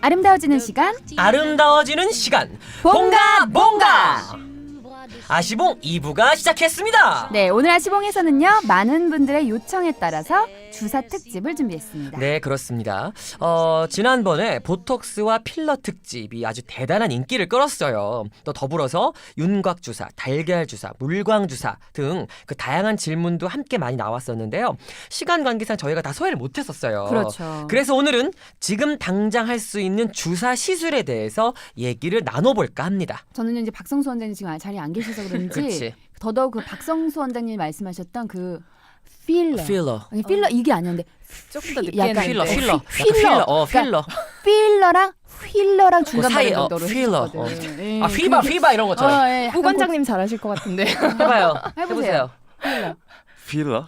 아름다워지는 시간 아름다워지는 시간 봉가 봉가 아시봉 2부가 시작했습니다. 네, 오늘 아시봉에서는요 많은 분들의 요청에 따라서 주사 특집을 준비했습니다. 네, 그렇습니다. 지난번에 보톡스와 필러 특집이 아주 대단한 인기를 끌었어요. 또 더불어서 윤곽 주사, 달걀 주사, 물광 주사 등 그 다양한 질문도 함께 많이 나왔었는데요. 시간 관계상 저희가 다 소화를 못했었어요. 그렇죠. 그래서 오늘은 지금 당장 할 수 있는 주사 시술에 대해서 얘기를 나눠볼까 합니다. 저는 이제 박성수 원장님 지금 자리에 안 계셔서 그런지 그렇지. 더더욱 그 박성수 원장님이 말씀하셨던 그 필러. 필러. 아니, 필러 이게 아니었는데 조금 더 약간 늦게 필러, 했는데. 필러. 필러. 필러. 필러랑 휠러랑 중간 사이, 정도로 필러. 해주거든. 예, 휘바 이런 것처럼. 예, 후 관장님 잘하실 것 같은데. 해봐요. 해보세요. 해보세요. 필러.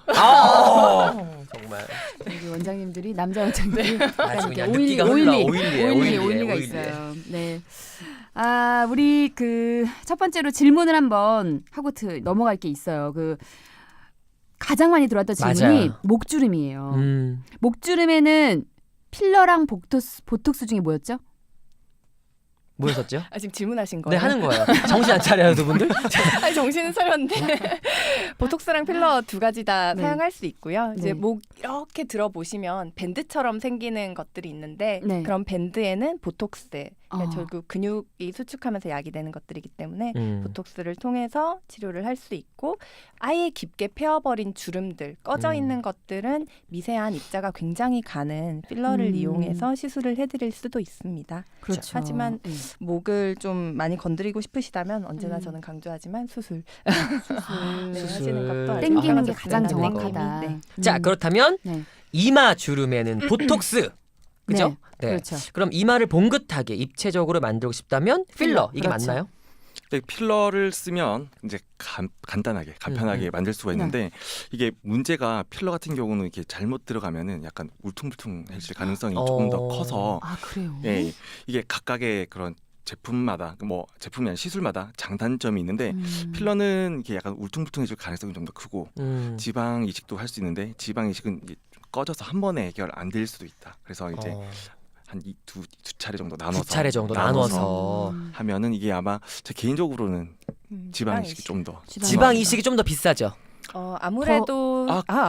정말. 우리 원장님들이 남자 원장님들이 아주 이렇게 그냥 느끼가 흘러. 오일리가 오일리에. 있어요. 네. 아, 우리 그 첫 번째로 질문을 한번 하고 넘어갈 게 있어요. 그 가장 많이 들어왔던 질문이 맞아요. 목주름이에요. 목주름에는 필러랑 보톡스 중에 뭐였죠? 뭐였었죠? 아, 지금 질문하신 네, 거예요? 하는 거예요. 정신 안 차려요, 두 분들? 아니, 정신은 차렸는데 보톡스랑 필러 두 가지 다 네. 사용할 수 있고요. 이제 네. 목 이렇게 들어보시면 밴드처럼 생기는 것들이 있는데 네. 그런 밴드에는 보톡스, 그러니까 어. 결국 근육이 수축하면서 약이 되는 것들이기 때문에 음. 보톡스를 통해서 치료를 할 수 있고 아예 깊게 패어버린 주름들, 꺼져 있는 것들은 미세한 입자가 굉장히 가는 필러를 이용해서 시술을 해드릴 수도 있습니다. 그렇죠. 하지만 네. 목을 좀 많이 건드리고 싶으시다면 언제나 음. 저는 강조하지만 수술 수술. 하시는 것도 아주 땡기는 게 아주 가장 땡기는 정확하다. 네. 자, 그렇다면 네. 이마 주름에는 보톡스. 그죠? 네. 그렇죠. 그럼 이마를 봉긋하게 입체적으로 만들고 싶다면 필러. 이게 그렇죠. 맞나요? 네, 필러를 쓰면 이제 간단하게 간편하게 만들 수가 있는데 이게 문제가 필러 같은 경우는 이렇게 잘못 들어가면은 약간 울퉁불퉁해질 가능성이 조금 더 커서 아, 그래요? 예, 이게 각각의 그런 제품마다 뭐 제품이 아니라 시술마다 장단점이 있는데 필러는 이게 약간 울퉁불퉁해질 가능성이 좀 더 크고 지방 이식도 할 수 있는데 지방 이식은 이게 좀 꺼져서 한 번에 해결 안 될 수도 있다. 그래서 이제 한 두 차례 정도 나눠서 두 차례 정도 나눠서 하면은 이게 아마 제 개인적으로는 지방 이식이 좀 더 지방 이식이 좀 더 비싸죠. 아무래도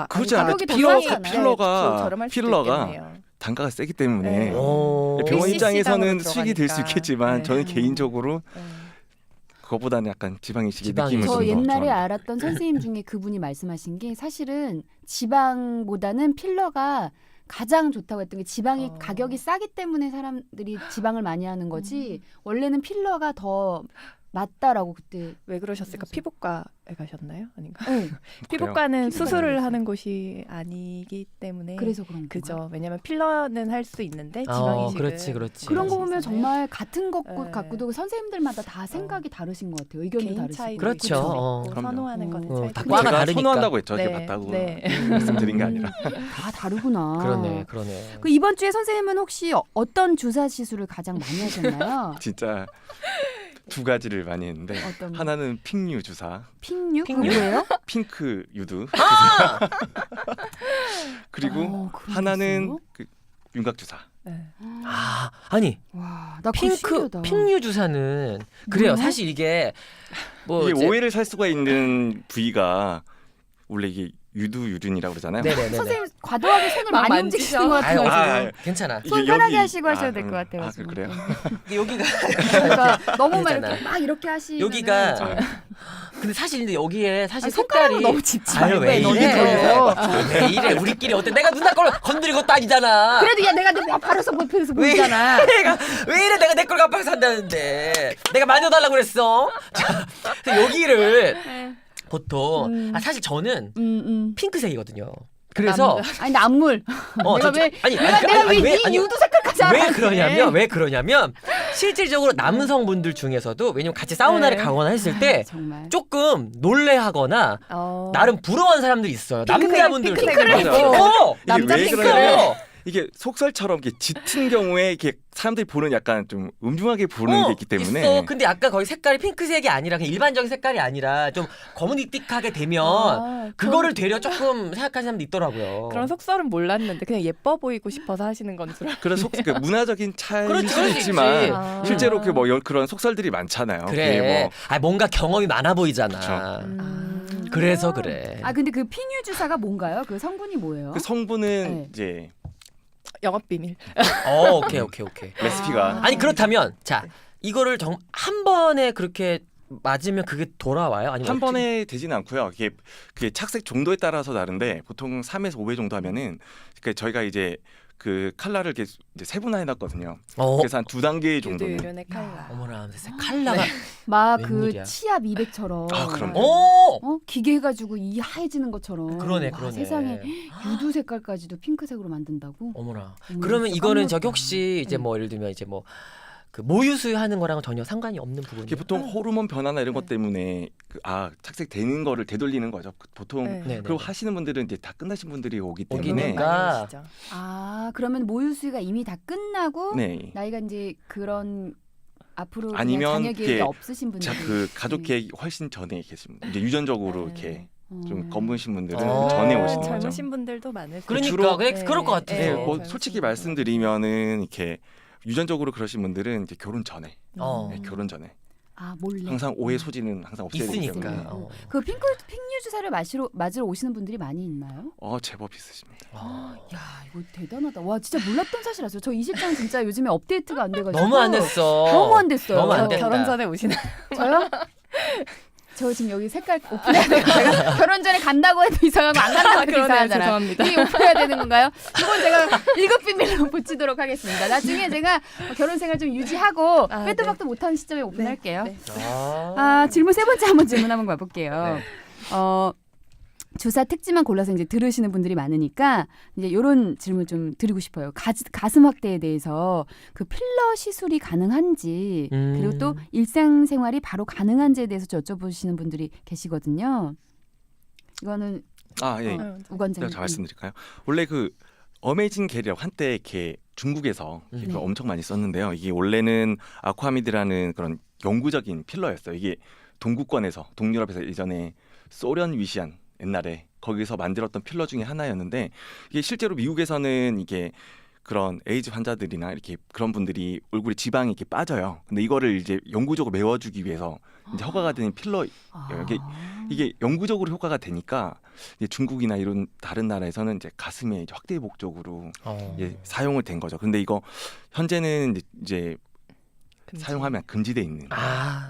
그렇지 않아요. 가격이 더 필러가- 싸잖아요. 필러가- 저렴할 수도 필러가 있겠네요. 단가가 세기 때문에 네. 병원 CC 입장에서는 당으로 수익이 될 수 들어가니까. 있겠지만 네. 저는 개인적으로 네. 그거보다는 약간 지방 이식의 지방 느낌을 이식. 저 좀더 옛날에 좋아합니다. 알았던 선생님 중에 그분이 말씀하신 게 사실은 지방보다는 필러가 가장 좋다고 했던 게 지방이 가격이 싸기 때문에 사람들이 지방을 많이 하는 거지 원래는 필러가 더 낫다라고 그때 왜 그러셨을까? 피부과에 가셨나요? 아닌가? 네, 피부과는 피부과에 수술을 갔어요. 하는 곳이 아니기 때문에 그래서 그런 거 그죠. 왜냐하면 필러는 할 수 있는데 지방 이식은 그렇지. 그런 거 보면 있잖아요. 정말 같은 것 네. 갖고도 선생님들마다 다 생각이 다르신 것 같아요. 의견도 개인 다르시고. 차이 그렇죠. 그럼요. 선호하는 거는 차이 다 있고. 과가 제가 다르니까. 선호한다고 했죠. 네, 이게 맞다고 네. 말씀드린 게 아니라. 다 다르구나. 그러네. 그 이번 주에 선생님은 혹시 어떤 주사 시술을 가장 많이 하셨나요? 진짜 두 가지를 많이 했는데 어떤 하나는 핑유 주사, 핑유? 핑유? 뭐예요? 핑크 유두 아! 그리고 그런 게 하나는 있어요? 그 윤곽 주사. 네. 아니 와, 나 그거 신기하다. 핑유 주사는 그래요. 뭐야? 사실 이게 뭐 이게 이제- 오해를 살 수가 있는 부위가 원래 이게 유두유륜이라고 그러잖아요. 네네네. 선생님 과도하게 손을 막 많이 만지시죠? 움직이시는 것 같아요. 지금. 괜찮아. 이게 손 편하게 여기- 하시고 하셔야 될 것 같아요. 아, 지금. 그래요? 여기가 그러니까 너무 막 되잖아. 이렇게 막 이렇게 하시면 여기가 근데 사실 근데 여기에 사실 손가락으로 색깔이 너무 짚지 아유, 말고 왜 해, 너는 이래? 걸려. 왜 이래? 우리끼리 어때? 내가 누나 걸 건드린 것도 아니잖아. 그래도 야 내가 내 바로서 보면서 보이잖아. 내가 왜 이래? 내가 내 걸 깜빡해서 한다는데 내가 만져달라고 그랬어. 자, 그래서 여기를 보통 사실 저는 핑크색이거든요. 그래서 아니 근데 안물. 내가 왜 내가 왜 이 유두 색깔까지 알았지? 왜 그러냐면 실질적으로 남성분들 중에서도 왜냐면 같이 사우나를 네. 가거나 했을 때 정말. 조금 놀래하거나 나름 부러워하는 사람들이 있어요. 핑크색, 남자분들 핑크색을 입고. 어! 이게 왜 핑크를. 그러냐면 이게 속설처럼 이렇게 짙은 경우에 이렇게 사람들이 보는 약간 좀 음흉하게 보는 게 있기 때문에 있어. 근데 아까 거기 색깔이 핑크색이 아니라 그냥 일반적인 색깔이 아니라 좀 검은익빛하게 되면 그거를 되려 조금 생각하는 사람도 있더라고요. 그런 속설은 몰랐는데 그냥 예뻐 보이고 싶어서 하시는 건 줄 알았어요. 그런 그 문화적인 차이일 그렇지, 수도 그럴 수 있지만 있지. 아. 실제로 그 뭐 그런 속설들이 많잖아요. 그래. 그게 뭐 아 뭔가 경험이 많아 보이잖아. 그렇죠. 그래서 그래. 아 근데 그 피뉴 주사가 뭔가요? 그 성분이 뭐예요? 그 성분은 네. 이제 영업 비밀. 오케이. 레시피가 아니 그렇다면 자 이거를 한 번에 그렇게 맞으면 그게 돌아와요? 아니면 한 어떻게? 번에 되지는 않고요. 그게 착색 정도에 따라서 다른데 보통 3에서 5배 정도 하면은 그러니까 저희가 이제 그 칼라를 이렇게 이제 세분화해 놨거든요. 그래서 한 2단계 정도는. 유두유련의 칼라. 어머나 칼라가 막 그 웬일이야. 치아 미백처럼 아, 그럼요. 오 기계 해가지고 이 하얘지는 것처럼 그러네. 와, 세상에 유두 색깔까지도 핑크색으로 만든다고? 어머나. 어머, 그러면 진짜 이거는 저기 깜놀이다. 혹시 이제 뭐 예를 들면 이제 뭐 그 모유수유 하는 거랑은 전혀 상관이 없는 부분이에요. 이게 보통 호르몬 변화나 이런 것 때문에 착색 되는 거를 되돌리는 거죠. 보통 네. 네네. 그리고 하시는 분들은 이제 다 끝나신 분들이 오기 때문에 오기니까. 많이 하시죠. 아 그러면 모유수유가 이미 다 끝나고 네. 나이가 이제 그런 앞으로 그냥 아니면 자녀 계획이 이게 없으신 분들 그 가족 계획이 훨씬 전에 계신 분, 이제 유전적으로 네. 이렇게 어. 좀 검으신 분들은 어. 전에 오시는 거죠. 젊으신 분들도 많으시죠. 그러니까 주로- 그래, 네. 그럴 것 같아서. 네, 네. 뭐 젊으신 솔직히 분들. 말씀드리면은 이렇게 유전적으로 그러신 분들은 이제 결혼 전에, 어. 네, 결혼 전에 아 몰래 항상 오해 소지는 항상 없애야 되기 있으니까. 때문에 그 핑뉴 주사를 맞으러 오시는 분들이 많이 있나요? 제법 있으십니다. 야 이거 대단하다. 와 진짜 몰랐던 사실이었어요. 저 이 실장 진짜 요즘에 업데이트가 안 돼가지고 너무 안 됐어. 너무 안 됐어요. 너무 안 저 됐다. 결혼 전에 오시나요? 저요? 저 지금 여기 색깔 오픈해야 돼요. 제가 결혼 전에 간다고 해도 이상하고 안 간다고 해도 그러네요. 이상하잖아요. 죄송합니다. 이게 오픈해야 되는 건가요? 이건 제가 1급 비밀로 붙이도록 하겠습니다. 나중에 제가 결혼 생활 좀 유지하고 아, 빼도 네. 박도 못하는 시점에 오픈할게요. 네. 질문 세 번째 한번 질문 한번 가볼게요. 네. 주사 특징만 골라서 이제 들으시는 분들이 많으니까 이제 이런 질문 좀 드리고 싶어요. 가슴 확대에 대해서 그 필러 시술이 가능한지 그리고 또 일상생활이 바로 가능한지에 대해서 여쭤보시는 분들이 계시거든요. 이거는 예. 우관장님. 제가 잘 말씀드릴까요? 원래 그 어메이징 겔이라고 한때 이렇게 중국에서 이렇게 네. 엄청 많이 썼는데요. 이게 원래는 아쿠아미드라는 그런 영구적인 필러였어요. 이게 동구권에서 동유럽에서 예전에 소련 위시안 옛날에 거기서 만들었던 필러 중에 하나였는데 이게 실제로 미국에서는 이게 그런 에이즈 환자들이나 이렇게 그런 분들이 얼굴에 지방이 이렇게 빠져요. 근데 이거를 이제 영구적으로 메워주기 위해서 이제 허가가 되는 필러 이게 영구적으로 효과가 되니까 이제 중국이나 이런 다른 나라에서는 이제 가슴에 이제 확대 목적으로 사용을 된 거죠. 근데 이거 현재는 이제 사용하면 금지돼 있는.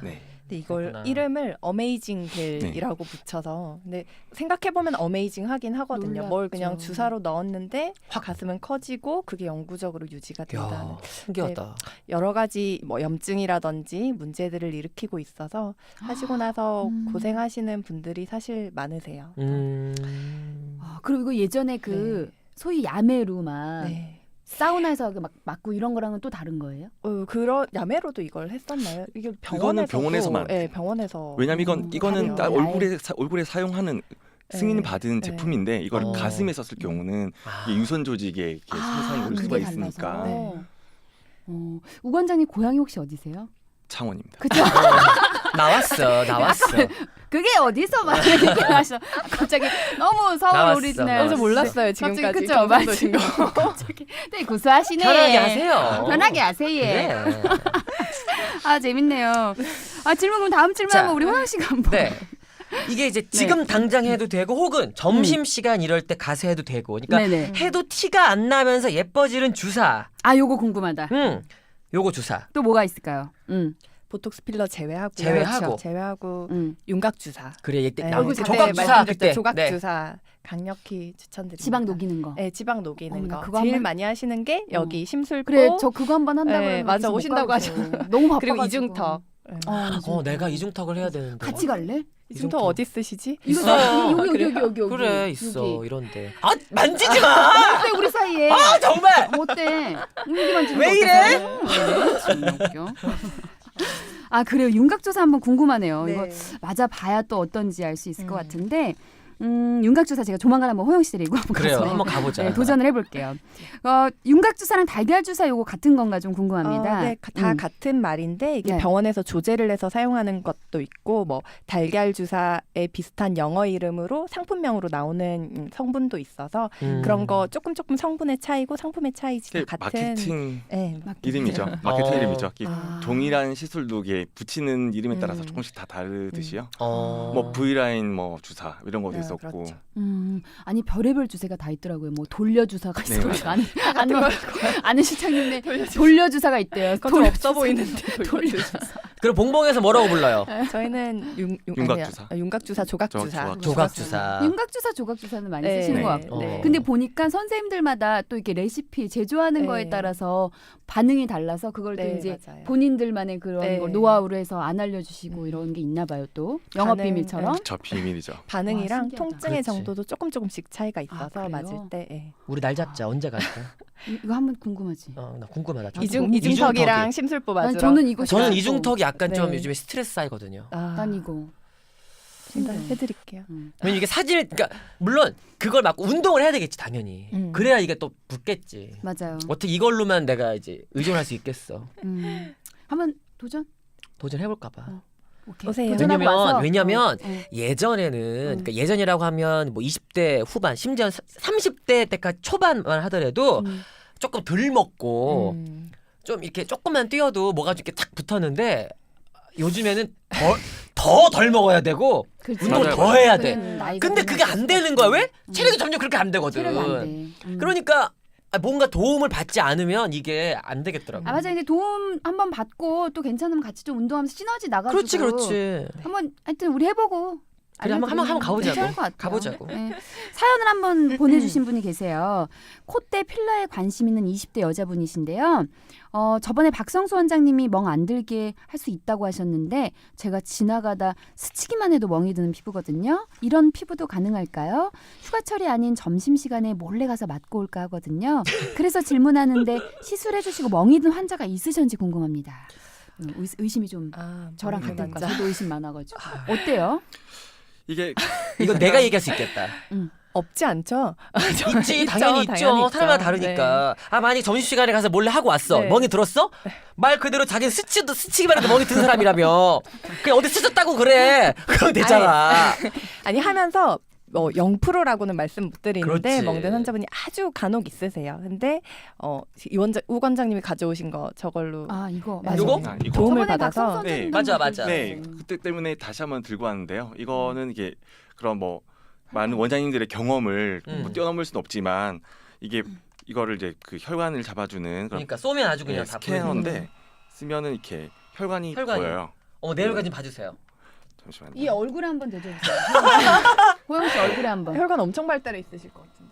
네. 근데 이걸 그렇구나. 이름을 어메이징 겔이라고 붙여서 근데 생각해 보면 어메이징 하긴 하거든요. 뭘 그냥 놀랍죠. 주사로 넣었는데 가슴은 커지고 그게 영구적으로 유지가 된다는 야, 신기하다. 여러 가지 뭐 염증이라든지 문제들을 일으키고 있어서 하시고 나서 고생하시는 분들이 사실 많으세요. 그리고 이거 예전에 그 네. 소위 야매루만 네. 사우나에서 막 맞고 이런 거랑은 또 다른 거예요? 그런 야매로도 이걸 했었나요? 이게 이거는 병원에서만. 네, 병원에서. 왜냐면 이거는 딱 다르네요. 얼굴에 사용하는 승인 받은 네. 제품인데 이걸 어. 가슴에 썼을 경우는 이게 유선 조직에 이렇게 손상이 올 수가 그게 있으니까 달라서. 네. 우관장님 고향이 혹시 어디세요? 창원입니다. 그쵸? 나왔어. 그게 어디서 막 이렇게 하셔? 갑자기 너무 서울 나왔어, 오리지널. 나왔어. 몰랐어요, 갑자기 지금까지. 그쵸? 경상도신 거. 갑자기 되게 구수하시네. 편하게 하세요. 편하게 하세요. 그래. 아 재밌네요. 질문 그럼 다음 질문 자. 한번 우리 호영 씨가 한번. 네. 이게 이제 지금 당장 해도 되고 혹은 점심 시간 이럴 때 가서 해도 되고. 그러니까 네네. 해도 티가 안 나면서 예뻐지는 주사. 요거 궁금하다. 요거 주사. 또 뭐가 있을까요? 보톡스 필러 제외하고 제외하고. 윤곽 주사. 그래 얘 네, 얼굴 그때 조각 주사 말씀드렸죠. 그때. 조각 네. 주사 강력히 추천드립니다. 지방 녹이는 거. 네, 지방 녹이는 어머나, 거. 그거 제일 한번- 많이 하시는 게 여기 심술코. 그래 저 그거 한번 한다고 네, 그러면 맞아, 계속 못 오신다고 가죠. 하셨어요. 너무 바빠가지고. 그리고 이중턱. 네. 내가 이중턱을 해야 되는데. 같이 갈래? 이중턱 어디 쓰시지? 있어. 여기. 그래 있어 여기. 이런데. 만지지 마. 어때 우리 사이에? 정말. 어때? 여기 만지는 왜 거 이래? 어때서? 정말 웃겨. 그래요. 윤곽조사 한번 궁금하네요. 네. 이거 맞아 봐야 또 어떤지 알 수 있을 것 같은데 윤곽주사 제가 조만간 한번 호영 씨 데리고 한번 그래요. 가서 한번 가보자. 네, 도전을 해볼게요. 윤곽주사랑 달걀주사 요거 같은 건가 좀 궁금합니다. 네, 다 같은 말인데 이게 네. 병원에서 조제를 해서 사용하는 것도 있고 뭐 달걀 주사의 비슷한 영어 이름으로 상품명으로 나오는 성분도 있어서 그런 거 조금 성분의 차이고 상품의 차이지 다 같은 마케팅 네. 이름이죠. 마케팅 이름이죠. 이 아. 동일한 시술도 이게 붙이는 이름에 따라서 음. 조금씩 다 다르듯이요. 어. 뭐 V라인 뭐 주사 이런 것도 네, 있었고 그렇죠. 아니 별의별 주사가 다 있더라고요. 뭐 돌려주사가 네, 있어요. 맞아요. 아는 시청님네 돌려주사가 있대요. 그건 좀 없어 보이는데 돌려주사. 그럼 봉봉에서 뭐라고 불러요? 저희는 윤곽주사. 윤곽주사, 조각주사. 조각주사. 윤곽주사, 조각주사는 많이 네, 쓰시는 네, 것 같고. 네. 근데 보니까 선생님들마다 또 이렇게 레시피 제조하는 네. 거에 따라서 반응이 달라서 그걸 또 네, 이제 맞아요. 본인들만의 그런 네. 걸 노하우로 해서 안 알려주시고 이런 게 있나 봐요. 또 영업 반응, 비밀처럼. 저 비밀이죠. 반응이랑 와, 신기하다. 통증의 그렇지. 정도도 조금씩 차이가 있어서 그래요? 맞을 때. 예. 우리 날 잡자. 언제 갈까? 이거 한번 궁금하지. 나 궁금하다. 좀. 이중턱이랑 심술보 맞으러. 난 저는 이거 저는 싫어하고. 이중턱이 약간 좀 네. 요즘에 스트레스 쌓이거든요. 난 이거. 진짜 해드릴게요. 왜냐면 이게 사진을 그러니까 물론 그걸 막 운동을 해야 되겠지 당연히. 그래야 이게 또 붙겠지. 맞아요. 어떻게 이걸로만 내가 이제 의존할 수 있겠어. 한번 도전. 도전해볼까 봐. 오케이. 오세요. 도전하고 와서. 왜냐면 어. 예전에는 그러니까 예전이라고 하면 뭐 20대 후반 심지어 30대 때까지 초반만 하더라도 조금 덜 먹고 좀 이렇게 조금만 뛰어도 뭐가 이렇게 탁 붙었는데 요즘에는 더 덜 먹어야 되고 그렇지. 운동을 맞아요, 더 맞아요. 해야 돼. 그건 나이가 근데 그게 안 되는 거야. 왜? 체력이 점점 그렇게 안 되거든. 체력이 안 돼. 그러니까 뭔가 도움을 받지 않으면 이게 안 되겠더라고. 아 맞아. 근데 도움 한번 받고 또 괜찮으면 같이 좀 운동하면서 시너지 나가지고. 그렇지, 그렇지. 한번 하여튼 우리 해보고. 그래, 한번 가보자고. 괜찮을 것 같아요. 가보자고. 네. 사연을 한번 보내주신 분이 계세요. 콧대 필러에 관심 있는 20대 여자분이신데요. 저번에 박성수 원장님이 멍 안 들게 할 수 있다고 하셨는데 제가 지나가다 스치기만 해도 멍이 드는 피부거든요. 이런 피부도 가능할까요? 휴가철이 아닌 점심시간에 몰래 가서 맞고 올까 하거든요. 그래서 질문하는데 시술해주시고 멍이 든 환자가 있으신지 궁금합니다. 의심이 좀 저랑 같은 것 같아요. 저도 의심 많아가지고. 어때요? 이게 이거 내가 얘기할 수 있겠다. 없지 않죠? 있지, 당연히 있죠. 당연히 사람마다 있죠. 다르니까. 만약에 점심시간에 가서 몰래 하고 왔어. 네. 멍이 들었어? 말 그대로 자기는 스치기만 해도 멍이 든 사람이라며. 그냥 어디 스쳤다고 그래. 그럼 되잖아. 아니 하면서 0%라고는 말씀 못 드리는데 그렇지. 멍든 환자분이 아주 간혹 있으세요. 근데 우 원장님이 가져오신 거 저걸로 아 이거 네. 맞아. 요거? 이거 도움을 저번에 받아서 박성수 네. 원장님도 맞아, 한번 맞아. 네, 그랬어요. 그때 때문에 다시 한번 들고 왔는데요. 이거는 이게 그런 뭐 많은 원장님들의 경험을 뭐 뛰어넘을 수는 없지만 이게 이거를 이제 그 혈관을 잡아주는 그런 그러니까 쏘면 아주 그냥 네, 다 보이는 스캐너인데 쓰면은 이렇게 혈관이 혈관이요? 보여요. 내일까지 좀 봐주세요. 잠시만요. 이 얼굴에 한번 대줘보세요. 호영 씨 얼굴에 한번. 혈관 엄청 발달해 있으실 것 같은데.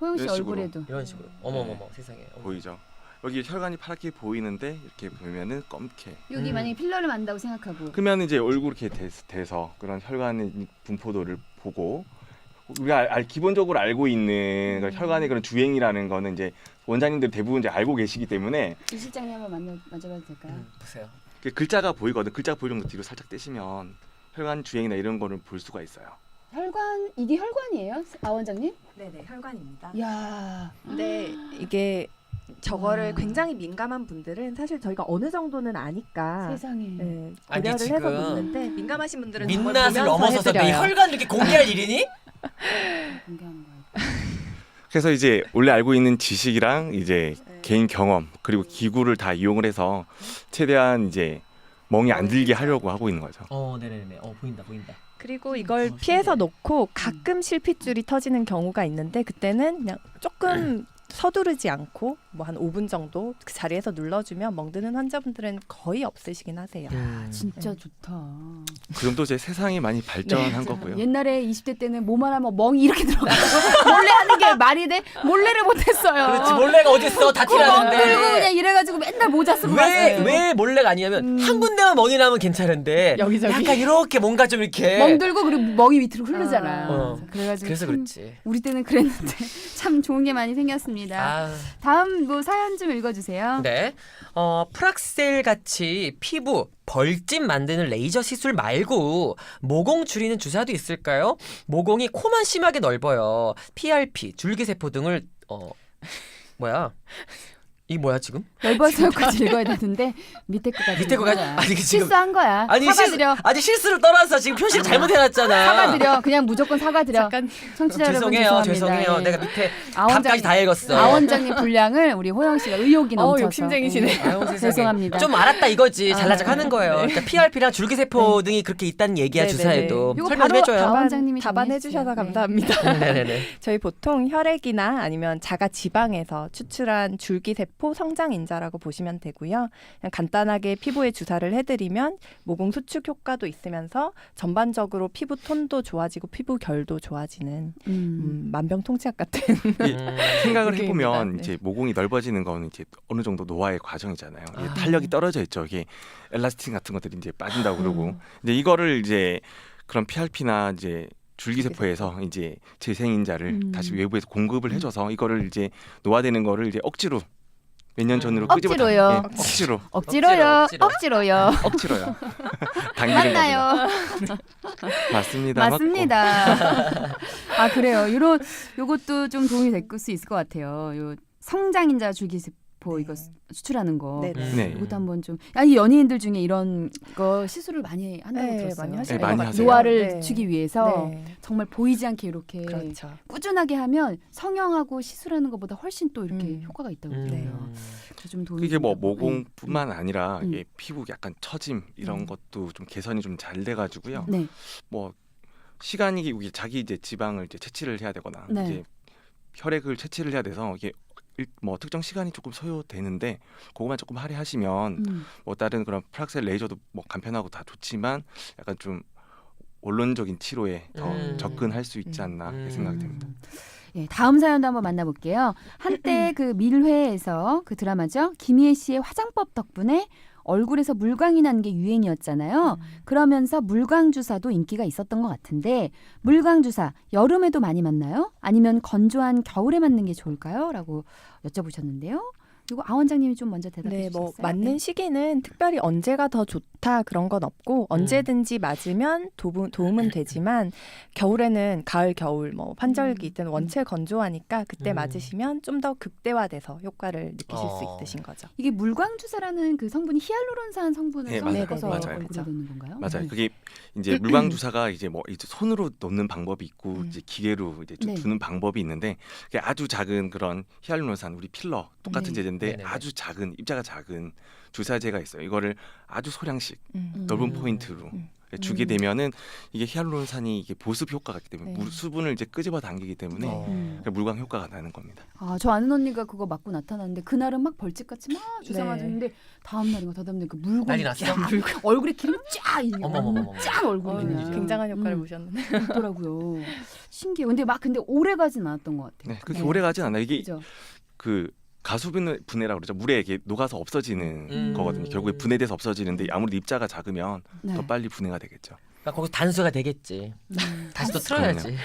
호영 씨 이런 식으로. 얼굴에도. 이런 식으로. 어머머머 세상에. 보이죠? 여기 혈관이 파랗게 보이는데 이렇게 보면은 검게. 여기 만약에 필러를 만다고 생각하고. 그러면 이제 얼굴 이렇게 돼서 그런 혈관의 분포도를 보고 우리가 기본적으로 알고 있는 그 혈관의 그런 주행이라는 거는 이제 원장님들 대부분 이제 알고 계시기 때문에 이 실장님 한번 만져봐도 될까요? 보세요. 그 글자가 보이거든. 글자가 보일 정도 뒤로 살짝 떼시면 혈관 주행이나 이런 거를 볼 수가 있어요. 혈관 이게 혈관이에요, 아 원장님? 네네 혈관입니다. 야. 근데 이게 저거를 와. 굉장히 민감한 분들은 사실 저희가 어느 정도는 아니까 세상에. 네, 아니, 고려를 지금 해서 묻는데 민감하신 분들은 정말 민낯을 보면서 넘어서서 내 해드려요. 혈관 이렇게 공개할 일이니? 공개하는 거예요. 그래서 이제 원래 알고 있는 지식이랑 이제 네. 개인 경험 그리고 기구를 다 이용을 해서 최대한 이제 멍이 안 들게 하려고 하고 있는 거죠. 네네네. 보인다. 그리고 이걸 피해서 놓고 가끔 실핏줄이 터지는 경우가 있는데 그때는 그냥 조금 서두르지 않고 뭐 한 5분 정도 그 자리에서 눌러주면 멍드는 환자분들은 거의 없으시긴 하세요. 진짜 네. 좋다. 그 정도 이제 세상이 많이 발전한 거고요. 옛날에 20대 때는 뭐만 하면 멍이 이렇게 들어가고 몰래 하는 게 말이 돼? 몰래를 못했어요. 그렇지. 몰래가 어딨어. 다 멍 들고 티나는데. 그냥 이래가지고 맨날 모자 쓰고 왜 갔어요. 몰래가 아니냐면 한 군데만 멍이 나면 괜찮은데 여기저기. 약간 이렇게 뭔가 좀 이렇게 멍 들고 그리고 멍이 밑으로 흐르잖아. 어. 그래가지고 그래서 참 그렇지. 우리 때는 그랬는데 참 좋은 게 많이 생겼습니다. 아, 다음 다음 뭐 사연 좀 읽어주세요. 네. 프락셀 같이 피부 벌집 만드는 레이저 시술 말고 모공 줄이는 주사도 있을까요? 모공이 코만 심하게 넓어요. PRP, 줄기세포 등을 뭐야? 이 뭐야 지금? 넓어서까지 읽어야 되는데 밑에 거까지. 밑에 거가 읽은 거야. 아니 지금 실수한 거야. 사과드려. 아니 실수를 떠나서 지금 표시를 잘못해놨잖아. 사과드려. 그냥 무조건 사과드려. 잠깐 청취자 여러분 죄송해요. 죄송합니다. 죄송해요. 예. 내가 밑에 아 답까지 다 읽었어. 아 원장님 분량을 우리 호영 씨가 의욕이 넘쳐서. 욕심쟁이시네. 아유, 세상에. 죄송합니다. 좀 알았다 이거지. 잘나작 하는 거예요. 네. 그러니까 PRP랑 줄기세포 등이 그렇게 있다는 얘기야 네, 주사에도. 네. 이거 설명 좀 바로 해줘요. 아, 원장님이 답안해 주셔서 정리해주세요. 감사합니다. 네네네. 저희 보통 혈액이나 아니면 자가 지방에서 추출한 줄기세포 성장인자라고 보시면 되고요. 그냥 간단하게 피부에 주사를 해드리면 모공 수축 효과도 있으면서 전반적으로 피부 톤도 좋아지고 피부 결도 좋아지는 만병통치약 같은 생각을 느낌입니다. 해보면 네. 이제 모공이 넓어지는 건 이제 어느 정도 노화의 과정이잖아요. 이게 아. 탄력이 떨어져 있죠. 이게 엘라스틴 같은 것들이 이제 빠진다고 그러고 이제 이거를 이제 그런 PRP나 이제 줄기세포에서 이제 재생인자를 다시 외부에서 공급을 해줘서 이거를 이제 노화되는 거를 이제 억지로 몇 년 전으로 억지로요. 억지로 억지로요. 억지로. 억지로요. 억지로요. 당기는 맞나요? 겁니다. 맞습니다. 맞습니다. 아 그래요. 요것도 좀 도움이 될 수 있을 것 같아요. 요 성장인자 줄기세포 이거 수출하는 거. 네, 네. 이것도 한번 좀. 이 연예인들 중에 이런 거 시술을 많이 한다고 네, 들었어요. 많이 하시는 네, 많이 것 하세요. 같아요. 노화를 네. 늦추기 위해서 네. 정말 보이지 않게 이렇게 그렇죠. 꾸준하게 하면 성형하고 시술하는 것보다 훨씬 또 이렇게 음. 효과가 있다고 음. 그래요. 좀 도움이 이게 뭐 된다고. 모공뿐만 아니라 음. 이게 피부 약간 처짐 이런 것도 좀 개선이 좀 잘 돼가지고요. 네. 뭐 시간이 이게 자기 이제 지방을 이제 채취를 해야 되거나 네. 이제 혈액을 채취를 해야 돼서 이게 뭐 특정 시간이 조금 소요되는데 그거만 조금 할애하시면 뭐 다른 그런 프락셀 레이저도 뭐 간편하고 다 좋지만 약간 좀 원론적인 치료에 더 접근할 수 있지 않나 이렇게 생각이 됩니다. 예, 다음 사연도 한번 만나볼게요. 한때 그 밀회에서 그 드라마죠. 김희애 씨의 화장법 덕분에 얼굴에서 물광이 난 게 유행이었잖아요. 그러면서 물광 주사도 인기가 있었던 것 같은데 물광 주사 여름에도 많이 맞나요? 아니면 건조한 겨울에 맞는 게 좋을까요? 라고 여쭤보셨는데요. 이거 아 원장님이 좀 먼저 대답해 네, 주시겠어요? 뭐 맞는 시기는 특별히 언제가 더 좋다 그런 건 없고 언제든지 맞으면 도움은 되지만 겨울에는 가을 겨울 뭐 환절기 때는 원체 건조하니까 그때 맞으시면 좀 더 극대화돼서 효과를 느끼실 수 있으신 거죠. 이게 물광 주사라는 그 성분이 히알루론산 성분을 네, 맞아요. 섞어서 맞아요. 얼굴에 넣는 건가요? 맞아요. 네. 그게 이제 물광 주사가 이제 뭐 이제 손으로 놓는 방법이 있고 이제 기계로 이제 네. 두는 방법이 있는데 그게 아주 작은 그런 히알루론산 우리 필러 똑같은 네. 제제인데 네네네. 아주 작은 입자가 작은 주사제가 있어요. 이거를 아주 소량씩 음. 넓은 포인트로 주게 되면은 이게 히알루론산이 이게 보습 효과가 있기 때문에 네. 수분을 이제 끄집어 당기기 때문에 어. 물광 효과가 나는 겁니다. 아, 저 아는 언니가 그거 맞고 나타났는데 그날은 막 벌집같이 막 주사 네. 맞았는데 다음 날인가 다다음 날 그 물광 난리 났어요? 얼굴에 기름 쫙 어머머머머. 쫙 얼굴이 그냥 굉장한 효과를 보셨는데. 있더라고요. 신기해요. 근데 오래 가진 않았던 것 같아요. 네, 그렇게 네. 오래 가진 않아요. 이게 그죠? 그 가수분해라고 그러죠. 물에 이렇게 녹아서 없어지는 거거든요. 결국에 분해돼서 없어지는데 아무래도 입자가 작으면 네. 더 빨리 분해가 되겠죠. 그러니까 거기서 단수가 되겠지. 다시 또 틀어야지.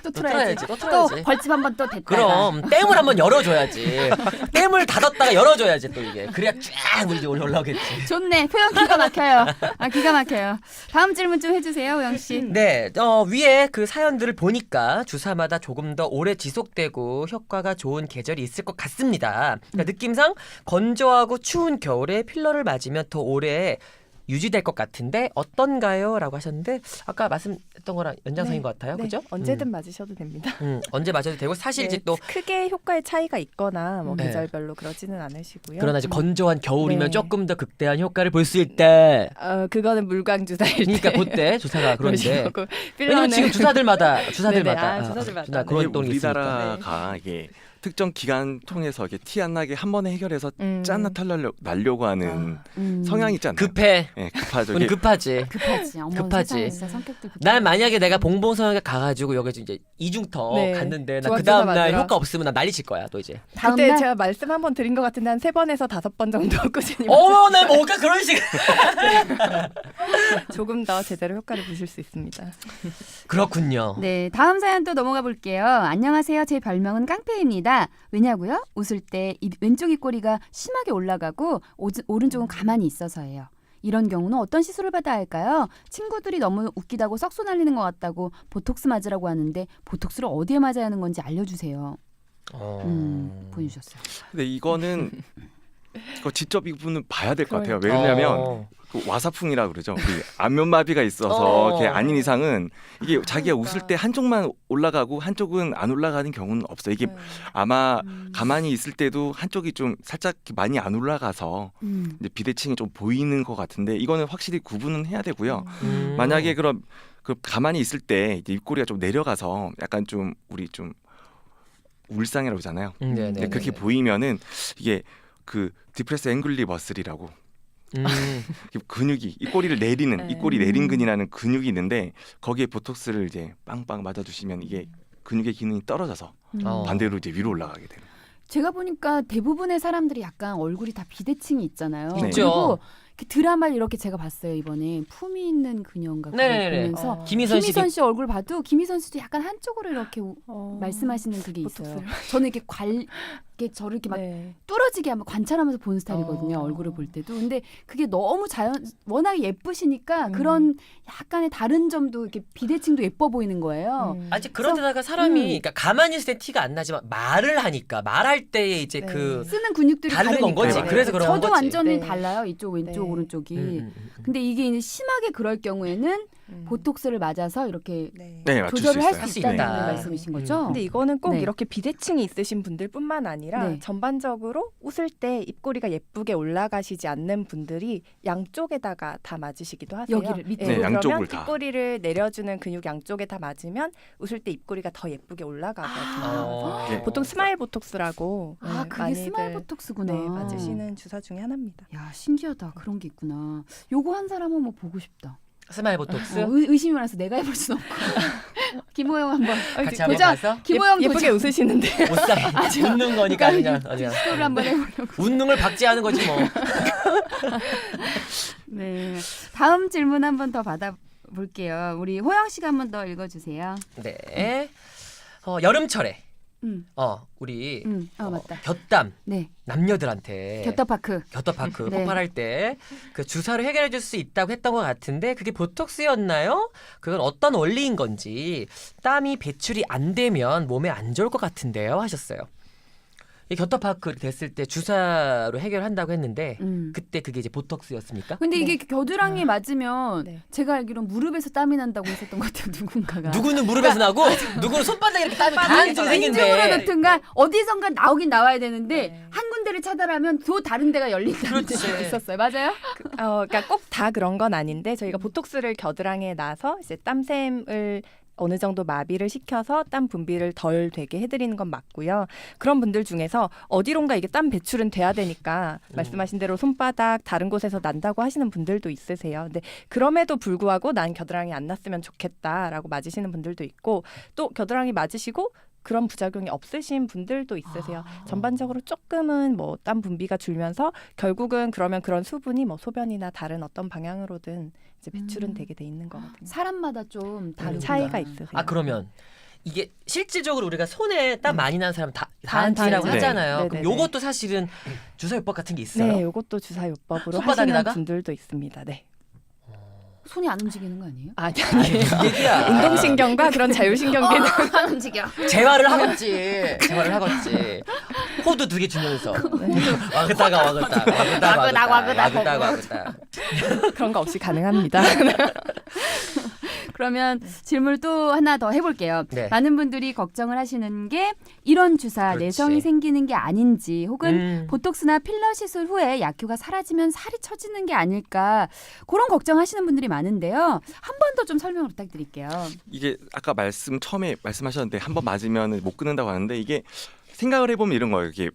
또 또 틀어야지. 또 또 틀어야지. 벌집 한번 또 됐다가. 그럼 댐을 한번 열어줘야지. 댐을 닫았다가 열어줘야지 또 이게. 그래야 쫙 물이 올라오겠지. 좋네. 표현 기가 막혀요. 아 기가 막혀요. 다음 질문 좀 해주세요, 우영 씨. 네, 위에 그 사연들을 보니까 주사마다 조금 더 오래 지속되고 효과가 좋은 계절이 있을 것 같습니다. 그러니까 느낌상 건조하고 추운 겨울에 필러를 맞으면 더 오래 유지될 것 같은데 어떤가요? 라고 하셨는데 아까 말씀했던 거랑 연장선인 것 같아요. 네, 그죠? 언제든 맞으셔도 됩니다. 언제 맞아도 되고 사실 네, 이제 또 크게 효과의 차이가 있거나 뭐 네. 계절별로 그러지는 않으시고요. 그러나 이제 건조한 겨울이면 네. 조금 더 극대한 효과를 볼 수 있다. 그거는 물광 주사일 때. 그러니까 그때 주사가 그런데 그러시고 왜냐면 필러는 지금 주사들마다 네네, 주사들마다. 주사 그런 이게 동이 있으니까. 우리나라가 이게 특정 기간 통해서 이게 티 안 나게 한 번에 해결해서 짠나 날려고 하는 성향이 있지 않나요? 급해. 네, 급하죠. 우리 이게 급하지. 급하지. 어머, 급하지. 세상에 진짜 성격도 급해. 난 만약에 내가 봉봉성에 가가지고 여기 이제 이중터 네. 갔는데 나 조합 그 다음 조사 날 맞으러. 효과 없으면 나 난리 칠 거야 또 이제. 다음 그때 날 제가 말씀 한번 드린 것 같은데 한 3번에서 5번 정도 꾸준히 어머 나 뭔가 그런 식. 조금 더 제대로 효과를 보실 수 있습니다. 그렇군요. 네, 다음 사연 또 넘어가 볼게요. 안녕하세요. 제 별명은 깡패입니다. 맞습니다. 왜냐고요? 웃을 때 왼쪽 입꼬리가 심하게 올라가고 오른쪽은 가만히 있어서예요. 이런 경우는 어떤 시술을 받아야 할까요? 친구들이 너무 웃기다고 썩소 날리는 것 같다고 보톡스 맞으라고 하는데 보톡스를 어디에 맞아야 하는 건지 알려주세요. 보내주셨어요. 근데 이거는 직접 이분은 봐야 될 것 같아요. 왜냐하면 그 와사풍이라 그러죠. 우리 안면마비가 있어서 그게 아닌 이상은 이게 자기가 웃을 때 한쪽만 올라가고 한쪽은 안 올라가는 경우는 없어요. 이게 아마 가만히 있을 때도 한쪽이 좀 살짝 많이 안 올라가서 이제 비대칭이 좀 보이는 것 같은데 이거는 확실히 구분은 해야 되고요. 만약에 그럼 그 가만히 있을 때 이제 입꼬리가 좀 내려가서 약간 좀 우리 좀 울상이라고 하잖아요. 근데 그렇게 보이면은 이게 그 디프레스 앵글리 머슬이라고 근육이 입꼬리를 내리는 입꼬리 내린근이라는 근육이 있는데 거기에 보톡스를 이제 빵빵 맞아주시면 이게 근육의 기능이 떨어져서 반대로 이제 위로 올라가게 되는. 제가 보니까 대부분의 사람들이 약간 얼굴이 다 비대칭이 있잖아요. 네. 그리고 드라마를 이렇게 제가 봤어요. 이번에 품이 있는 그녀인가 그걸 보면서 김희선 씨 얼굴 봐도 김희선 씨도 약간 한쪽으로 이렇게 말씀하시는 그게 있어요. 저는 이렇게 이렇게 저를 이렇게 막 뚫어지게 한번 관찰하면서 보는 스타일이거든요. 얼굴을 볼 때도. 근데 그게 너무 워낙에 예쁘시니까 그런 약간의 다른 점도 이렇게 비대칭도 예뻐 보이는 거예요. 아직 그런데다가 사람이 그러니까 가만히 있을 때 티가 안 나지만 말을 하니까 말할 때 이제 그 쓰는 근육들이 다른 건 거지. 다르니까. 그래서 그런 저도 거지. 완전히 달라요. 이쪽 왼쪽 오른쪽이. 근데 이게 이제 심하게 그럴 경우에는 보톡스를 맞아서 이렇게 조절을 할 수 있다는 말씀이신 거죠? 근데 이거는 꼭 이렇게 비대칭이 있으신 분들뿐만 아니라 전반적으로 웃을 때 입꼬리가 예쁘게 올라가시지 않는 분들이 양쪽에다가 다 맞으시기도 하세요. 여기를 밑으로. 양쪽을 다. 입꼬리를 내려주는 근육 양쪽에 다 맞으면 웃을 때 입꼬리가 더 예쁘게 올라가거든요. 보통 스마일 보톡스라고 그게 많이들 스마일 보톡스구나. 맞으시는 주사 중에 하나입니다. 야, 신기하다. 그런 게 있구나. 요거 한 사람 한번 보고 싶다. 스마일 보톡스? 의심이 많아서 내가 해볼 순 없고. 김호영 한번 같이 한번 가서? 김호영 예쁘게 웃으시는데. 웃는 거니까 그냥 시도를 한번 해보려고. 웃는 박제하는 거지 뭐. 네, 다음 질문 한번 더 받아볼게요. 우리 호영 씨가 한번 더 읽어주세요. 네. 여름철에 우리 맞다. 곁담 네. 남녀들한테 곁터파크 네. 폭발할 때 그 주사로 해결해 줄 수 있다고 했던 것 같은데 그게 보톡스였나요? 그건 어떤 원리인 건지 땀이 배출이 안 되면 몸에 안 좋을 것 같은데요 하셨어요. 이 곁터파크 됐을 때 주사로 해결한다고 했는데 그때 그게 이제 보톡스였습니까? 근데 이게 겨드랑이에 맞으면 제가 알기로는 무릎에서 땀이 난다고 했었던 것 같아요. 누군가가. 누구는 무릎에서 나고 누구는 손바닥에 이렇게 땀이 단순히 생긴데 인중으로 넣든가 어디선가 나오긴 나와야 되는데 한 군데를 차단하면 또 다른 데가 열린다는 데가 있었어요. 맞아요? 그러니까 꼭 다 그런 건 아닌데 저희가 보톡스를 겨드랑이에 놔서 이제 땀샘을 어느 정도 마비를 시켜서 땀 분비를 덜 되게 해드리는 건 맞고요. 그런 분들 중에서 어디론가 이게 땀 배출은 돼야 되니까 말씀하신 대로 손바닥 다른 곳에서 난다고 하시는 분들도 있으세요. 근데 그럼에도 불구하고 난 겨드랑이 안 났으면 좋겠다라고 맞으시는 분들도 있고 또 겨드랑이 맞으시고 그런 부작용이 없으신 분들도 있으세요. 전반적으로 조금은 뭐 땀 분비가 줄면서 결국은 그러면 그런 수분이 뭐 소변이나 다른 어떤 방향으로든 이제 배출은 되게 돼 있는 거거든요. 사람마다 좀 다른 차이가 있으세요. 그러면 이게 실질적으로 우리가 손에 땀 많이 나는 사람 다한티라고 하잖아요. 네. 그럼 요것도 사실은 주사요법 같은 게 있어요? 네, 요것도 주사요법으로 손바닥에다가? 하시는 분들도 있습니다. 네. 손이 안 움직이는 거 아니에요? 아니에요. 얘기야. 운동신경과 그런 자율신경계는 안 움직여. 재활을 하겠지. 호두 2개 주면서 와그다가 그런 거 없이 가능합니다. 그러면 질문을 또 하나 더 해볼게요. 네. 많은 분들이 걱정을 하시는 게 이런 주사 그렇지. 내성이 생기는 게 아닌지 혹은 보톡스나 필러 시술 후에 약효가 사라지면 살이 처지는 게 아닐까 그런 걱정하시는 분들이 많은데요. 한 번 더 좀 설명을 부탁드릴게요. 이게 아까 처음에 말씀하셨는데 한 번 맞으면 못 끊는다고 하는데 이게 생각을 해보면 이런 거예요. 이게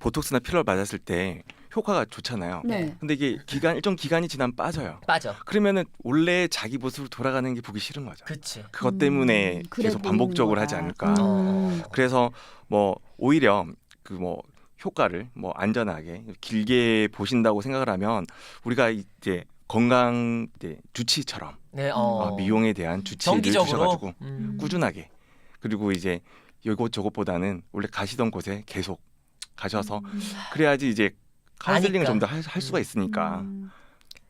보톡스나 필러를 맞았을 때 효과가 좋잖아요. 네. 근데 이게 일정 기간이 지나면 빠져요. 빠져. 그러면은 원래 자기 모습으로 돌아가는 게 보기 싫은 거죠. 그렇지. 그것 때문에 그래 계속 반복적으로 보이는 하지 거다. 않을까. 그래서 뭐 오히려 그 뭐 효과를 뭐 안전하게 길게 보신다고 생각을 하면 우리가 이제 건강 이제 주치처럼 네, 미용에 대한 주치를 정기적으로 주셔가지고 꾸준하게 그리고 이제 이곳 저곳보다는 원래 가시던 곳에 계속 가셔서 그래야지 이제 카운슬링을 좀 더 할 수가 있으니까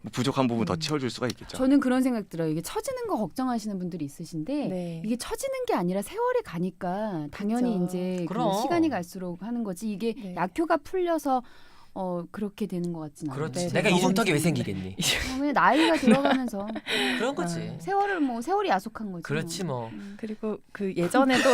뭐 부족한 부분 더 채워줄 수가 있겠죠. 저는 그런 생각 들어요. 이게 처지는 거 걱정하시는 분들이 있으신데 네. 이게 처지는 게 아니라 세월이 가니까 당연히 그쵸. 이제 그 그럼. 시간이 갈수록 하는 거지. 이게 네. 약효가 풀려서 그렇게 되는 것 같지는 않아요. 그렇지. 네, 내가 네. 이중턱이 왜 생기겠니? 그냥 나이가 들어가면서 그런 거지. 세월이 야속한 거지. 그렇지 뭐. 그리고 그 예전에도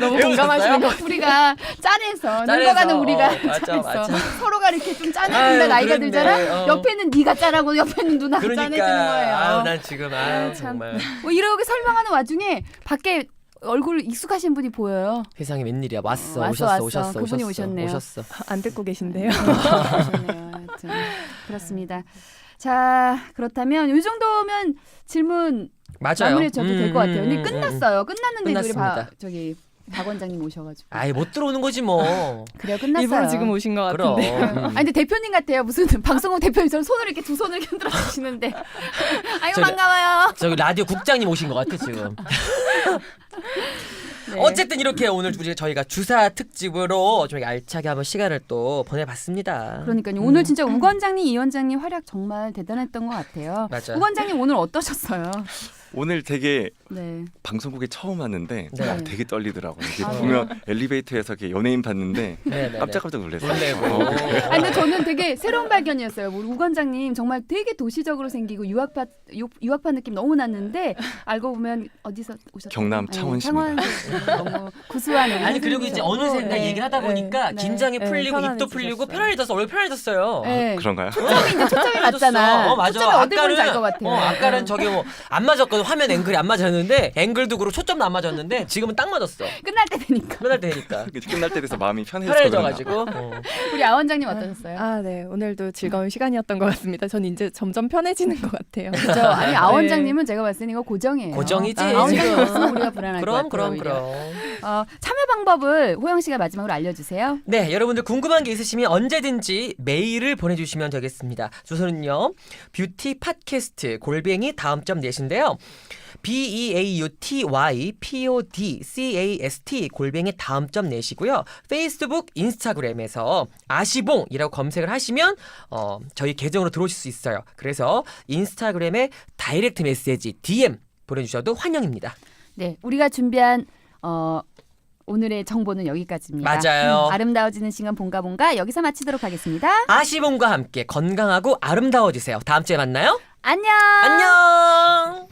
너무 왜 공감하시는 웃었어요? 거 우리가 짠해서 짠해서. 늙어가는 우리가 맞아, 짠해서 맞아. 서로가 이렇게 좀 아유, 짠해진다 나이가 그렇네. 들잖아. 옆에는 네가 짠하고 옆에는 누나가 짠해지는 거예요. 아유, 난 지금 아유, 참. 정말 뭐 이렇게 설명하는 와중에 밖에 얼굴 익숙하신 분이 보여요. 세상에 웬일이야. 왔어. 왔어. 오셨어. 그분이 오셨네요. 오셨어. 안 듣고 계신데요. 오셨네요. 하여튼 그렇습니다. 자, 그렇다면 이 정도면 질문 맞아요. 마무리 저도 될 것 같아요. 근데 끝났어요. 끝났는데 우리 끝났습니다. 저기 박 원장님 오셔가지고. 아예 못 들어오는 거지 뭐. 그래요, 끝났어요. 일부러 지금 오신 것 그럼. 같은데. 아니 근데 대표님 같아요. 무슨 방송국 대표님처럼 손을 이렇게 두 손을 흔들어 주시는데. 아이고 저기- 반가워요. 저기 라디오 국장님 오신 것 같아 지금. 네. 어쨌든 이렇게 오늘 저희가 주사 특집으로 좀 알차게 한번 시간을 또 보내봤습니다. 그러니까요. 오늘 진짜 우 원장님, 이 원장님 활약 정말 대단했던 것 같아요. 맞아요. 우 원장님 오늘 어떠셨어요? 오늘 되게 네. 방송국에 처음 왔는데 네. 되게 떨리더라고요. 이렇게 아, 보면 엘리베이터에서 이렇게 연예인 봤는데 네네네. 깜짝깜짝 놀랐어요. 놀래고. 아니 근데 저는 되게 새로운 발견이었어요. 우리 우 원장님 정말 되게 도시적으로 생기고 유학파 느낌 너무 났는데 알고 보면 어디서 오셨어요? 경남 창원시입니다. 창원 너무 구수한 아니 그리고 이제 어느샌가 네. 얘기를 하다 보니까 네. 긴장이 네, 풀리고 입도 편안해지셨어요. 풀리고 편안해졌어. 얼굴 편안해졌어요. 네. 그런가요? 초점이 맞잖아. 맞아. 초점이 어디 보는지 알 것 같아. 아까는 저기 뭐 안 맞았거든. 화면 앵글이 안 맞았는데 앵글도 그렇고 초점도 안 맞았는데 지금은 딱 맞았어. 끝날 때 되니까. 끝날 때 되니까. 끝날 때 돼서 마음이 편해졌거든요. 편해져가지고. 우리 아 원장님 어떠셨어요? 아, 네. 오늘도 즐거운 시간이었던 것 같습니다. 전 이제 점점 편해지는 것 같아요. 그렇죠. 아니 아 네. 원장님은 제가 봤을 때 이거 고정이에요. 고정이지, 아 원장님 지금. 없으면 우리가 불안할 것 그럼 같아요. 그럼 오히려. 그럼. 참여 방법을 호영 씨가 마지막으로 알려주세요. 네, 여러분들 궁금한 게 있으시면 언제든지 메일을 보내주시면 되겠습니다. 주소는요, 뷰티 팟캐스트 다음점 넷인데요. BEAUTYPODCAST 다음점 넷이고요. 페이스북, 인스타그램에서 아시봉이라고 검색을 하시면 저희 계정으로 들어오실 수 있어요. 그래서 인스타그램에 다이렉트 메시지 DM 보내주셔도 환영입니다. 네, 우리가 준비한 오늘의 정보는 여기까지입니다. 맞아요. 아름다워지는 시간 본가 여기서 마치도록 하겠습니다. 아시봉과 함께 건강하고 아름다워지세요. 다음 주에 만나요. 안녕. 안녕.